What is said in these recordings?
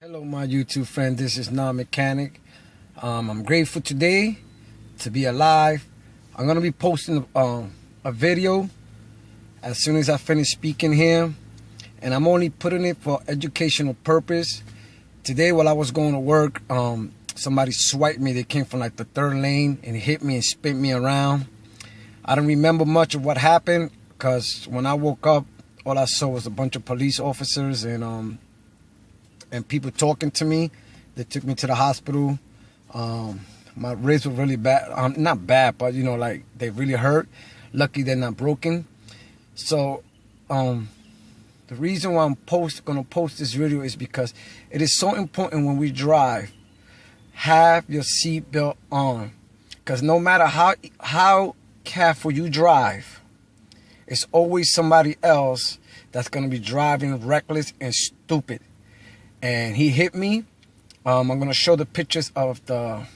Hello, my YouTube friend. This is Non Mechanic. I'm grateful today to be alive. I'm gonna be posting a video as soon as I finish speaking here, and I'm only putting it for educational purpose. Today, while I was going to work, somebody swiped me. They came from like the third lane and hit me and spin me around. I don't remember much of what happened because when I woke up, all I saw was a bunch of police officers and people talking to me. They took me to the hospital. My ribs were really bad. Not bad, but you know, like they really hurt. Lucky they're not broken. So the reason why I'm gonna post this video is because it is so important when we drive, have your seatbelt on. Because no matter how careful you drive, it's always somebody else that's gonna be driving reckless and stupid. And he hit me. I'm gonna show the pictures of the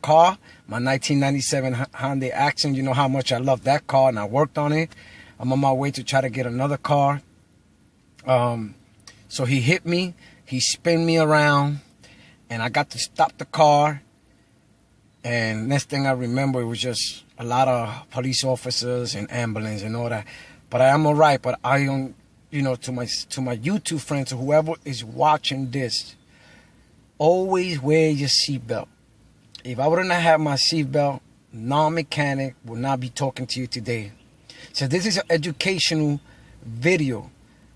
car, my 1997 Hyundai Accent. You know how much I love that car, and I worked on it. I'm on my way to try to get another car. So he hit me. He spun me around, and I got to stop the car. And next thing I remember, it was just a lot of police officers and ambulance and all that. But I am alright. But I don't. You know, to my YouTube friends or whoever is watching this, always wear your seatbelt. If I wouldn't have had my seatbelt, Non-Mechanic would not be talking to you today. So this is an educational video.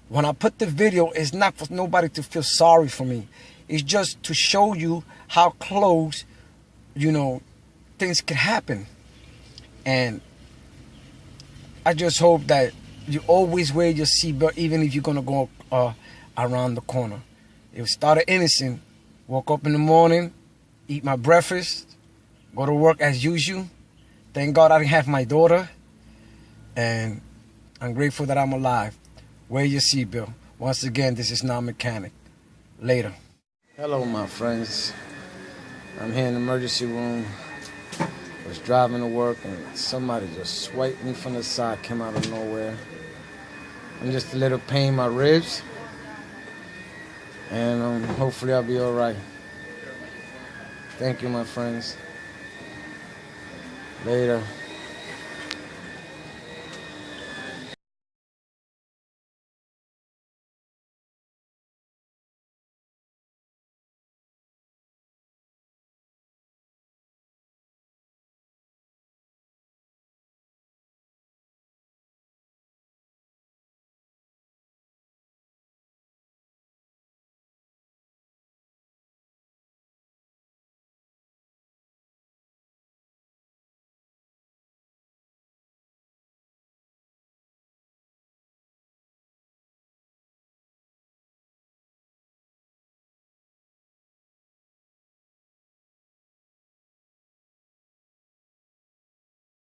When I put the video, it's not for nobody to feel sorry for me. It's just to show you how close, you know, things could happen. And I just hope that you always wear your seatbelt, even if you're gonna go around the corner. It started innocent. Woke up in the morning, eat my breakfast, go to work as usual. Thank God I didn't have my daughter, and I'm grateful that I'm alive. Wear your seatbelt. Once again, this is Non-Mechanic. Later. Hello, my friends. I'm here in the emergency room. Was driving to work and somebody just swiped me from the side, came out of nowhere. I'm just a little pain in my ribs, and hopefully I'll be all right. Thank you, my friends. Later.